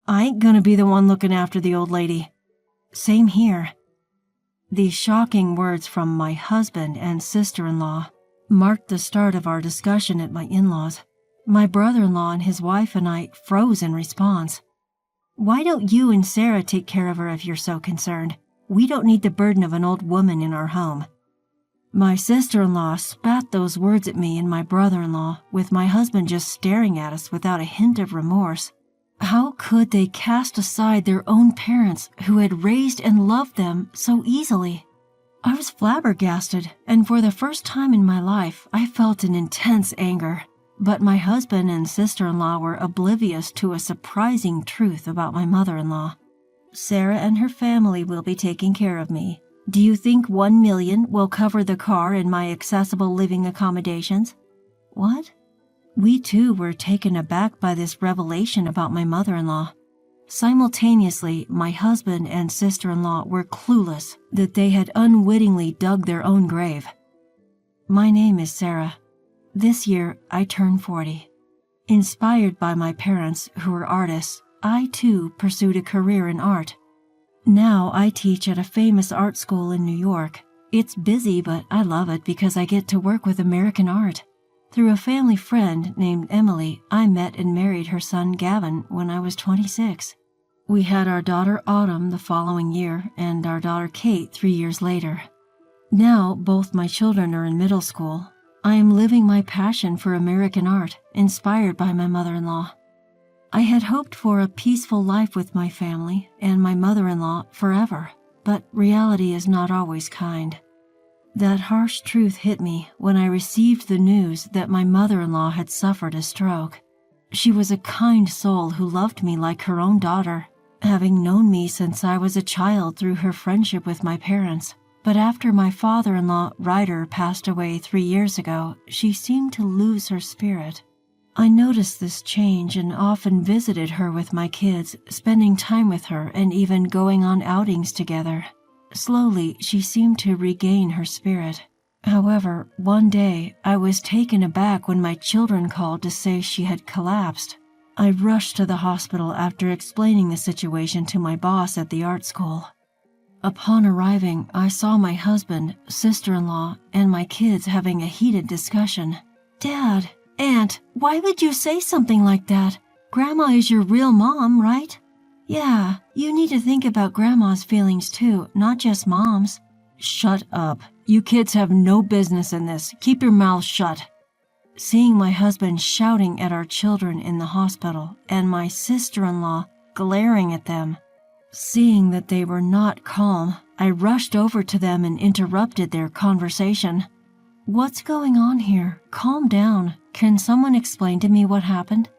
I ain't gonna be the one looking after the old lady. Same here. These shocking words from my husband and sister-in-law marked the start of our discussion at my in-laws. My brother-in-law and his wife and I froze in response. Why don't you and Sarah take care of her if you're so concerned? We don't need the burden of an old woman in our home. My sister-in-law spat those words at me and my brother-in-law, with my husband just staring at us without a hint of remorse. How could they cast aside their own parents who had raised and loved them so easily? I was flabbergasted, and for the first time in my life, I felt an intense anger. But my husband and sister-in-law were oblivious to a surprising truth about my mother-in-law. Sarah and her family will be taking care of me. Do you think $1 million will cover the car and my accessible living accommodations? What? We too were taken aback by this revelation about my mother-in-law. Simultaneously, my husband and sister-in-law were clueless that they had unwittingly dug their own grave. My name is Sarah. This year, I turn 40. Inspired by my parents, who were artists, I too pursued a career in art. Now I teach at a famous art school in New York. It's busy, but I love it because I get to work with American art. Through a family friend named Emily, I met and married her son Gavin when I was 26. We had our daughter Autumn the following year and our daughter Kate 3 years later. Now both my children are in middle school. I am living my passion for American art, inspired by my mother-in-law. I had hoped for a peaceful life with my family and my mother-in-law forever, but reality is not always kind. That harsh truth hit me when I received the news that my mother-in-law had suffered a stroke. She was a kind soul who loved me like her own daughter, having known me since I was a child through her friendship with my parents. But after my father-in-law, Ryder, passed away 3 years ago, she seemed to lose her spirit. I noticed this change and often visited her with my kids, spending time with her and even going on outings together. Slowly, she seemed to regain her spirit. However, one day, I was taken aback when my children called to say she had collapsed. I rushed to the hospital after explaining the situation to my boss at the art school. Upon arriving, I saw my husband, sister-in-law, and my kids having a heated discussion. "Dad, Aunt, why would you say something like that? Grandma is your real mom, right?" "Yeah, you need to think about Grandma's feelings too, not just Mom's." "Shut up. You kids have no business in this. Keep your mouths shut." Seeing my husband shouting at our children in the hospital and my sister-in-law glaring at them, seeing that they were not calm, I rushed over to them and interrupted their conversation. "What's going on here? Calm down. Can someone explain to me what happened?"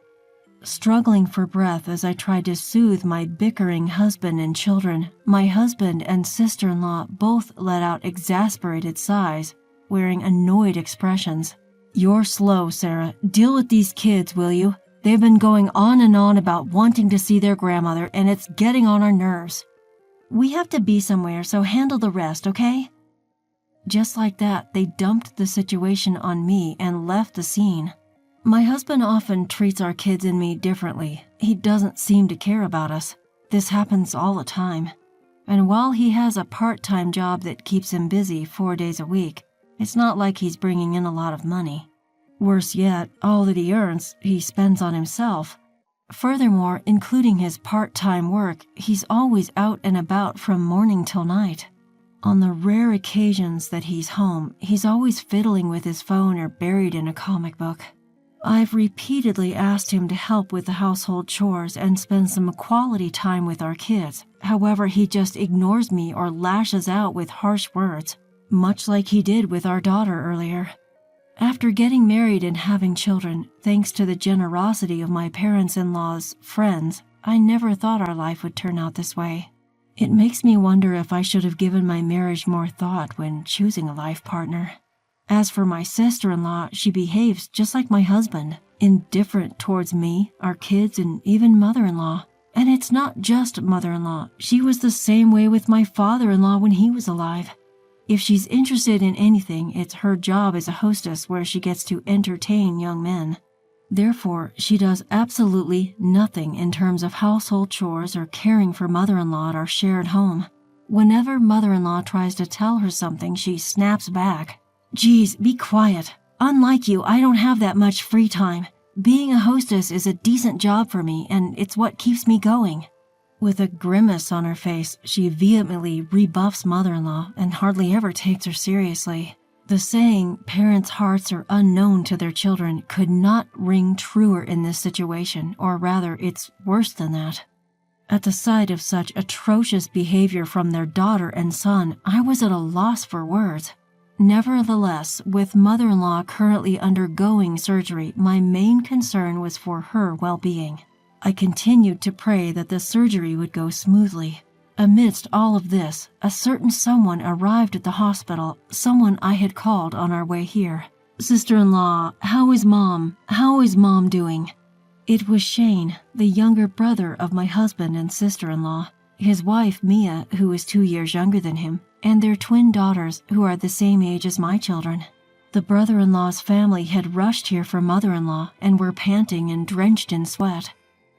Struggling for breath as I tried to soothe my bickering husband and children, my husband and sister-in-law both let out exasperated sighs, wearing annoyed expressions. "You're slow, Sarah. Deal with these kids, will you? They've been going on and on about wanting to see their grandmother, and it's getting on our nerves." "We have to be somewhere, so handle the rest, okay?" Just like that, they dumped the situation on me and left the scene. My husband often treats our kids and me differently. He doesn't seem to care about us. This happens all the time. And while he has a part-time job that keeps him busy 4 days a week, it's not like he's bringing in a lot of money. Worse yet, all that he earns, he spends on himself. Furthermore, including his part-time work, he's always out and about from morning till night. On the rare occasions that he's home, he's always fiddling with his phone or buried in a comic book. I've repeatedly asked him to help with the household chores and spend some quality time with our kids. However, he just ignores me or lashes out with harsh words, much like he did with our daughter earlier. After getting married and having children, thanks to the generosity of my parents-in-law's friends, I never thought our life would turn out this way. It makes me wonder if I should have given my marriage more thought when choosing a life partner. As for my sister-in-law, she behaves just like my husband, indifferent towards me, our kids, and even mother-in-law. And it's not just mother-in-law. She was the same way with my father-in-law when he was alive. If she's interested in anything, it's her job as a hostess where she gets to entertain young men. Therefore, she does absolutely nothing in terms of household chores or caring for mother-in-law at our shared home. Whenever mother-in-law tries to tell her something, she snaps back. "Geez, be quiet. Unlike you, I don't have that much free time. Being a hostess is a decent job for me, and it's what keeps me going." With a grimace on her face, she vehemently rebuffs mother-in-law and hardly ever takes her seriously. The saying, "parents' hearts are unknown to their children," could not ring truer in this situation, or rather, it's worse than that. At the sight of such atrocious behavior from their daughter and son, I was at a loss for words. Nevertheless, with mother-in-law currently undergoing surgery, my main concern was for her well-being. I continued to pray that the surgery would go smoothly. Amidst all of this, a certain someone arrived at the hospital, someone I had called on our way here. "Sister-in-law, how is Mom? How is Mom doing?" It was Shane, the younger brother of my husband and sister-in-law, his wife Mia, who is 2 years younger than him, and their twin daughters, who are the same age as my children. The brother-in-law's family had rushed here for mother-in-law and were panting and drenched in sweat.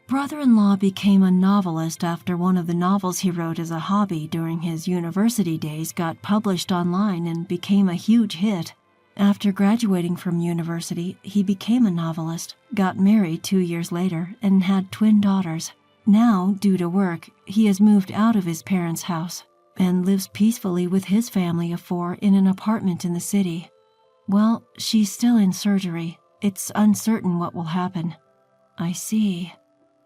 Brother-in-law became a novelist after one of the novels he wrote as a hobby during his university days got published online and became a huge hit. After graduating from university, he became a novelist, got married 2 years later, and had twin daughters. Now, due to work, he has moved out of his parents' house and lives peacefully with his family of 4 in an apartment in the city. Well, she's still in surgery. It's uncertain what will happen. I see.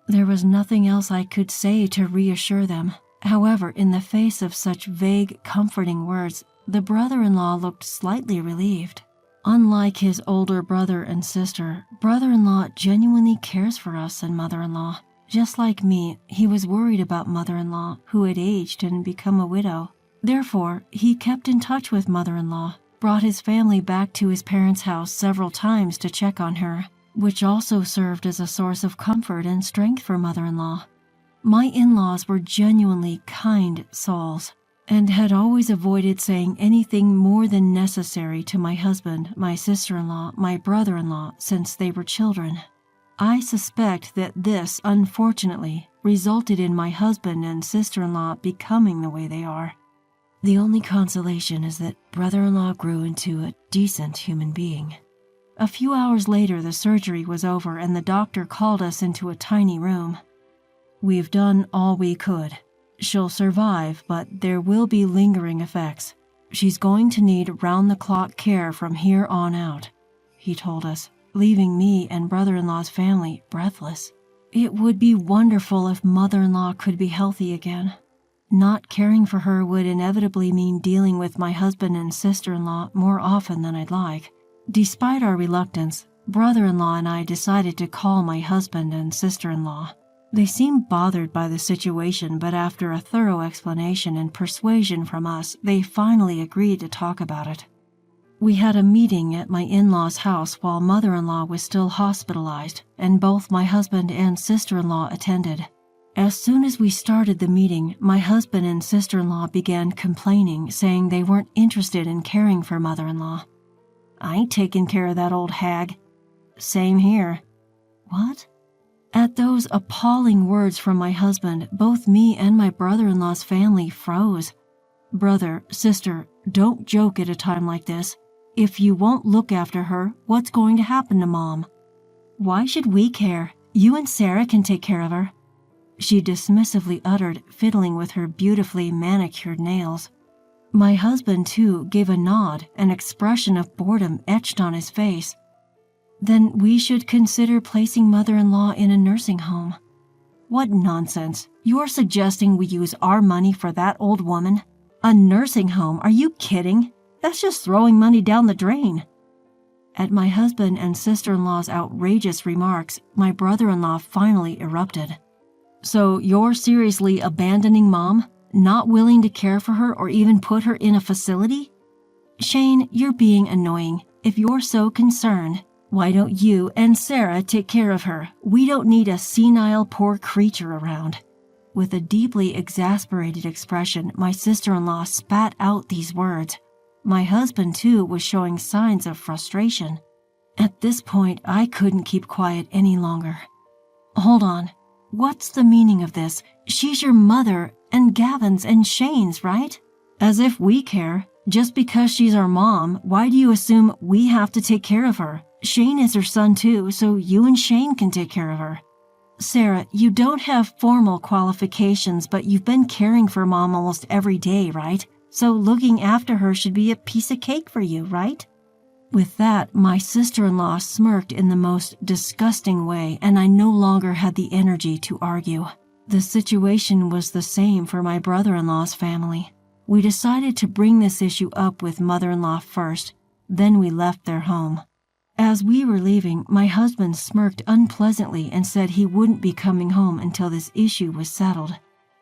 There was nothing else I could say to reassure them. However, in the face of such vague, comforting words, the brother-in-law looked slightly relieved. Unlike his older brother and sister, brother-in-law genuinely cares for us and mother-in-law. Just like me, he was worried about mother-in-law, who had aged and become a widow. Therefore, he kept in touch with mother-in-law, brought his family back to his parents' house several times to check on her, which also served as a source of comfort and strength for mother-in-law. My in-laws were genuinely kind souls, and had always avoided saying anything more than necessary to my husband, my sister-in-law, my brother-in-law, since they were children. I suspect that this, unfortunately, resulted in my husband and sister-in-law becoming the way they are. The only consolation is that brother-in-law grew into a decent human being. A few hours later, the surgery was over and the doctor called us into a tiny room. "We've done all we could. She'll survive, but there will be lingering effects. She's going to need round-the-clock care from here on out," he told us, leaving me and brother-in-law's family breathless. It would be wonderful if mother-in-law could be healthy again. Not caring for her would inevitably mean dealing with my husband and sister-in-law more often than I'd like. Despite our reluctance, brother-in-law and I decided to call my husband and sister-in-law. They seemed bothered by the situation, but after a thorough explanation and persuasion from us, they finally agreed to talk about it. We had a meeting at my in-laws' house while mother-in-law was still hospitalized, and both my husband and sister-in-law attended. As soon as we started the meeting, my husband and sister-in-law began complaining, saying they weren't interested in caring for mother-in-law. "I ain't taking care of that old hag." "Same here." "What?" At those appalling words from my husband, both me and my brother-in-law's family froze. "Brother, sister, don't joke at a time like this. If you won't look after her, what's going to happen to Mom?" "Why should we care? You and Sarah can take care of her," she dismissively uttered, fiddling with her beautifully manicured nails. My husband, too, gave a nod, an expression of boredom etched on his face. "Then we should consider placing mother-in-law in a nursing home." "What nonsense. You're suggesting we use our money for that old woman? A nursing home? Are you kidding? That's just throwing money down the drain." At my husband and sister-in-law's outrageous remarks, my brother-in-law finally erupted. "So you're seriously abandoning Mom? Not willing to care for her or even put her in a facility?" "Shane, you're being annoying. If you're so concerned, why don't you and Sarah take care of her? We don't need a senile poor creature around." With a deeply exasperated expression, my sister-in-law spat out these words. My husband, too, was showing signs of frustration. At this point, I couldn't keep quiet any longer. Hold on. What's the meaning of this? She's your mother, and Gavin's and Shane's, right? As if we care. Just because she's our mom, why do you assume we have to take care of her? Shane is her son too, so you and Shane can take care of her. Sarah, you don't have formal qualifications, but you've been caring for Mom almost every day, right? So looking after her should be a piece of cake for you, right? With that, my sister-in-law smirked in the most disgusting way, and I no longer had the energy to argue. The situation was the same for my brother-in-law's family. We decided to bring this issue up with mother-in-law first, then we left their home. As we were leaving, my husband smirked unpleasantly and said he wouldn't be coming home until this issue was settled.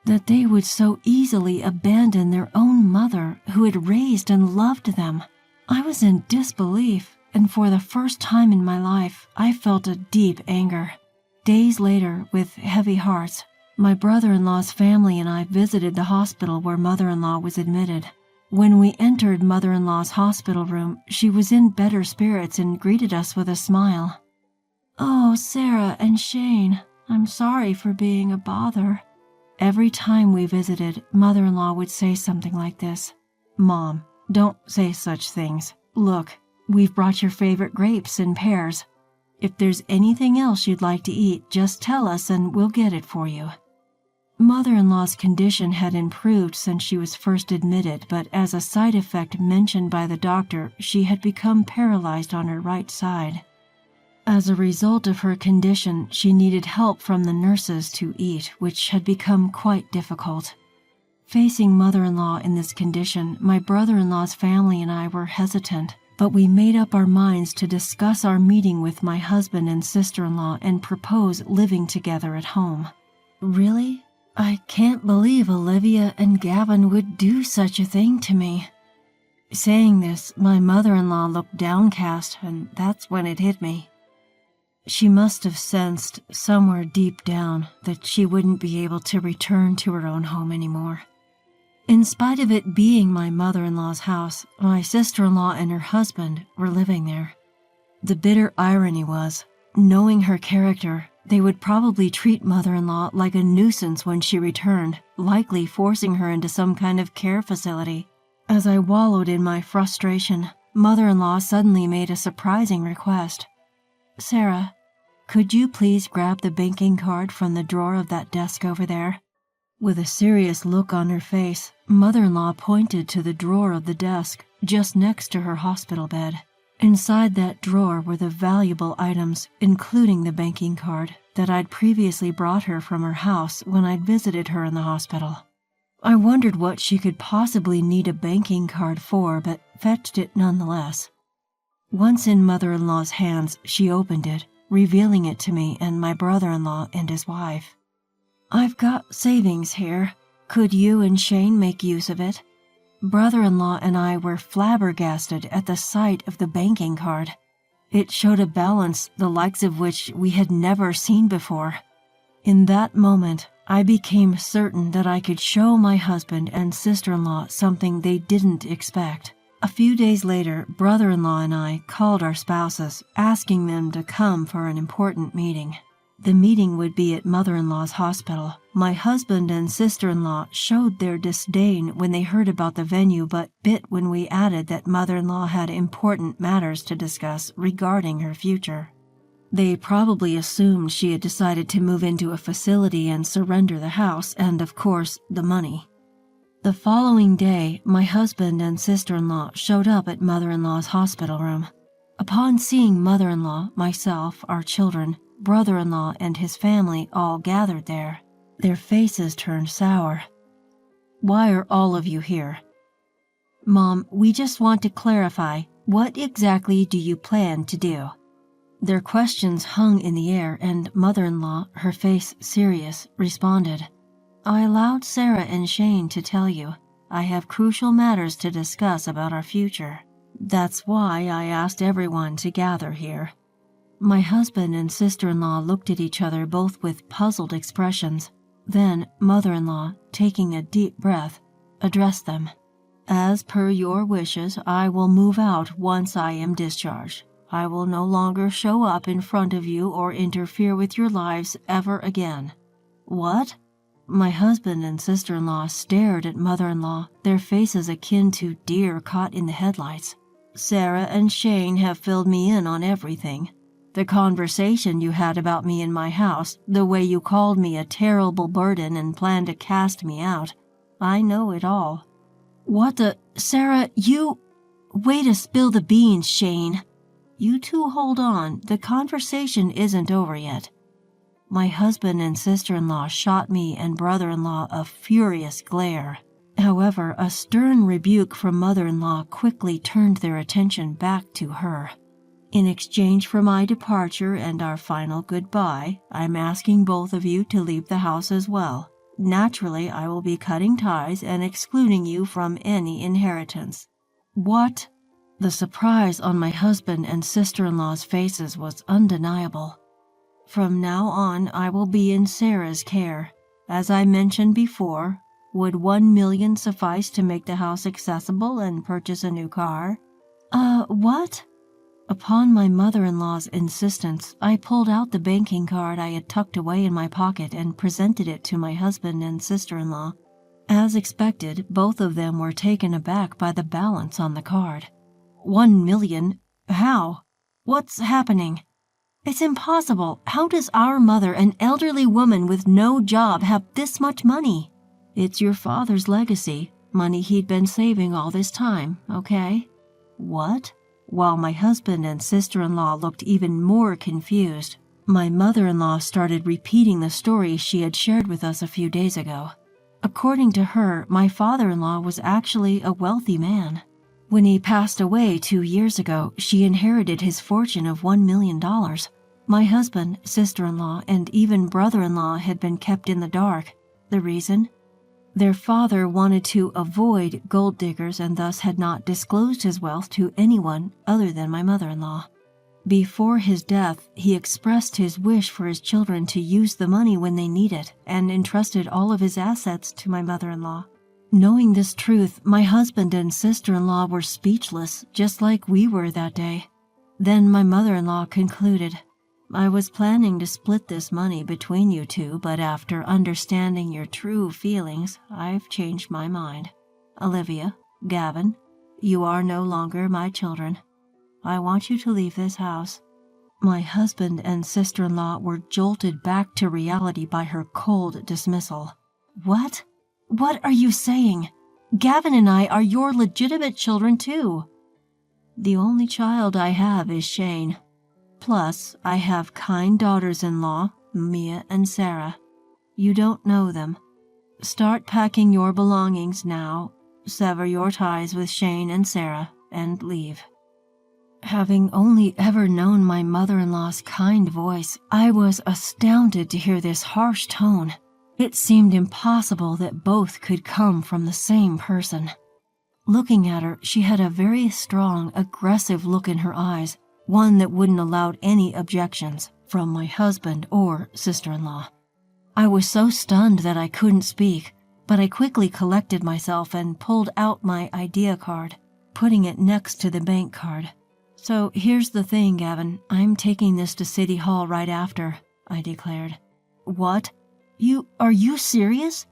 That they would so easily abandon their own mother who had raised and loved them. I was in disbelief, and for the first time in my life, I felt a deep anger. Days later, with heavy hearts, my brother-in-law's family and I visited the hospital where mother-in-law was admitted. When we entered mother-in-law's hospital room, she was in better spirits and greeted us with a smile. "Oh, Sarah and Shane, I'm sorry for being a bother." Every time we visited, mother-in-law would say something like this. "Mom, don't say such things. Look, we've brought your favorite grapes and pears. If there's anything else you'd like to eat, just tell us and we'll get it for you." Mother-in-law's condition had improved since she was first admitted, but as a side effect mentioned by the doctor, she had become paralyzed on her right side. As a result of her condition, she needed help from the nurses to eat, which had become quite difficult. Facing mother-in-law in this condition, my brother-in-law's family and I were hesitant, but we made up our minds to discuss our meeting with my husband and sister-in-law and propose living together at home. Really? I can't believe Olivia and Gavin would do such a thing to me. Saying this, my mother-in-law looked downcast, and that's when it hit me. She must have sensed, somewhere deep down, that she wouldn't be able to return to her own home anymore. In spite of it being my mother-in-law's house, my sister-in-law and her husband were living there. The bitter irony was, knowing her character, they would probably treat mother-in-law like a nuisance when she returned, likely forcing her into some kind of care facility. As I wallowed in my frustration, mother-in-law suddenly made a surprising request. "Sarah, could you please grab the banking card from the drawer of that desk over there?" With a serious look on her face, mother-in-law pointed to the drawer of the desk just next to her hospital bed. Inside that drawer were the valuable items, including the banking card, that I'd previously brought her from her house when I'd visited her in the hospital. I wondered what she could possibly need a banking card for, but fetched it nonetheless. Once in mother-in-law's hands, she opened it, revealing it to me and my brother-in-law and his wife. "I've got savings here. Could you and Shane make use of it?" Brother-in-law and I were flabbergasted at the sight of the banking card. It showed a balance the likes of which we had never seen before. In that moment, I became certain that I could show my husband and sister-in-law something they didn't expect. A few days later, brother-in-law and I called our spouses, asking them to come for an important meeting. The meeting would be at mother-in-law's hospital. My husband and sister-in-law showed their disdain when they heard about the venue, but bit when we added that mother-in-law had important matters to discuss regarding her future. They probably assumed she had decided to move into a facility and surrender the house and, of course, the money. The following day, my husband and sister-in-law showed up at mother-in-law's hospital room. Upon seeing mother-in-law, myself, our children, brother-in-law, and his family all gathered there, their faces turned sour. "Why are all of you here?" "Mom, we just want to clarify, what exactly do you plan to do?" Their questions hung in the air, and mother-in-law, her face serious, responded, "I allowed Sarah and Shane to tell you. I have crucial matters to discuss about our future. That's why I asked everyone to gather here." My husband and sister-in-law looked at each other, both with puzzled expressions. Then mother-in-law, taking a deep breath, addressed them. "As per your wishes, I will move out once I am discharged. I will no longer show up in front of you or interfere with your lives ever again." "What?" My husband and sister-in-law stared at mother-in-law, their faces akin to deer caught in the headlights. "Sarah and Shane have filled me in on everything. The conversation you had about me in my house, the way you called me a terrible burden and planned to cast me out. I know it all." "What the— Sarah, you— Way to spill the beans, Shane." "You two hold on, the conversation isn't over yet." My husband and sister-in-law shot me and brother-in-law a furious glare. However, a stern rebuke from mother-in-law quickly turned their attention back to her. "In exchange for my departure and our final goodbye, I'm asking both of you to leave the house as well. Naturally, I will be cutting ties and excluding you from any inheritance." "What?" The surprise on my husband and sister-in-law's faces was undeniable. "From now on, I will be in Sarah's care. As I mentioned before, would 1 million suffice to make the house accessible and purchase a new car?" What?" Upon my mother-in-law's insistence, I pulled out the banking card I had tucked away in my pocket and presented it to my husband and sister-in-law. As expected, both of them were taken aback by the balance on the card. 1 million? How? What's happening? It's impossible. How does our mother, an elderly woman with no job, have this much money? It's your father's legacy, money he'd been saving all this time, okay? What? While my husband and sister-in-law looked even more confused, my mother-in-law started repeating the story she had shared with us a few days ago. According to her, my father-in-law was actually a wealthy man. When he passed away 2 years ago, she inherited his fortune of $1 million. My husband, sister-in-law, and even brother-in-law had been kept in the dark. The reason? Their father wanted to avoid gold diggers and thus had not disclosed his wealth to anyone other than my mother-in-law. Before his death, he expressed his wish for his children to use the money when they need it and entrusted all of his assets to my mother-in-law. Knowing this truth, my husband and sister-in-law were speechless, just like we were that day. Then my mother-in-law concluded, "I was planning to split this money between you two, but after understanding your true feelings, I've changed my mind. Olivia, Gavin, you are no longer my children. I want you to leave this house." My husband and sister-in-law were jolted back to reality by her cold dismissal. "What? What are you saying? Gavin and I are your legitimate children too." "The only child I have is Shane. Plus, I have kind daughters-in-law, Mia and Sarah. You don't know them. Start packing your belongings now, sever your ties with Shane and Sarah, and leave." Having only ever known my mother-in-law's kind voice, I was astounded to hear this harsh tone. It seemed impossible that both could come from the same person. Looking at her, she had a very strong, aggressive look in her eyes, one that wouldn't allow any objections from my husband or sister-in-law. I was so stunned that I couldn't speak, but I quickly collected myself and pulled out my idea card, putting it next to the bank card. "So here's the thing, Gavin. I'm taking this to City Hall right after," I declared. "What? Are you serious?"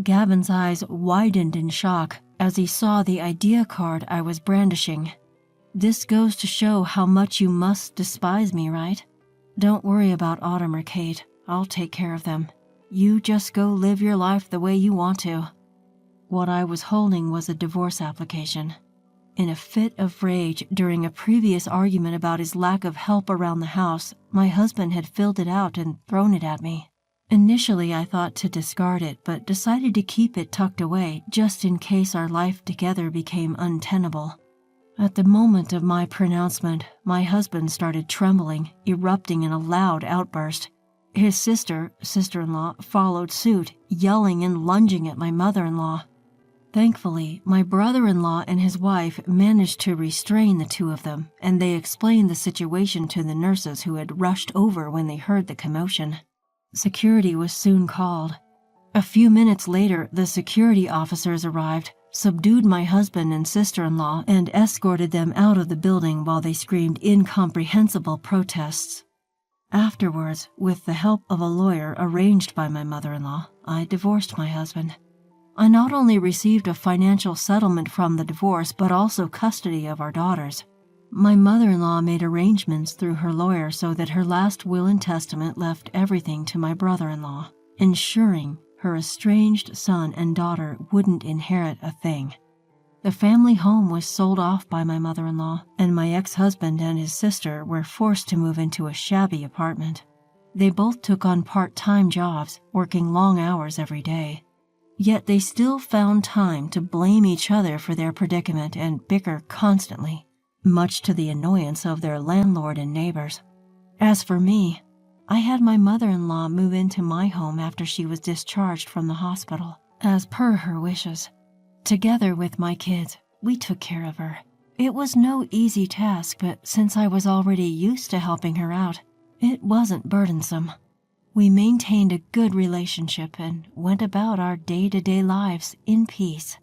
Gavin's eyes widened in shock as he saw the idea card I was brandishing. "This goes to show how much you must despise me, right? Don't worry about Autumn or Kate. I'll take care of them. You just go live your life the way you want to." What I was holding was a divorce application. In a fit of rage during a previous argument about his lack of help around the house, my husband had filled it out and thrown it at me. Initially, I thought to discard it, but decided to keep it tucked away just in case our life together became untenable. At the moment of my pronouncement, my husband started trembling, erupting in a loud outburst. His sister-in-law, followed suit, yelling and lunging at my mother-in-law. Thankfully, my brother-in-law and his wife managed to restrain the two of them, and they explained the situation to the nurses who had rushed over when they heard the commotion. Security was soon called. A few minutes later, the security officers arrived, subdued my husband and sister-in-law, and escorted them out of the building while they screamed incomprehensible protests. Afterwards, with the help of a lawyer arranged by my mother-in-law, I divorced my husband. I not only received a financial settlement from the divorce, but also custody of our daughters. My mother-in-law made arrangements through her lawyer so that her last will and testament left everything to my brother-in-law, ensuring her estranged son and daughter wouldn't inherit a thing. The family home was sold off by my mother-in-law, and my ex-husband and his sister were forced to move into a shabby apartment. They both took on part-time jobs, working long hours every day. Yet they still found time to blame each other for their predicament and bicker constantly, much to the annoyance of their landlord and neighbors. As for me, I had my mother-in-law move into my home after she was discharged from the hospital, as per her wishes. Together with my kids, we took care of her. It was no easy task, but since I was already used to helping her out, it wasn't burdensome. We maintained a good relationship and went about our day-to-day lives in peace.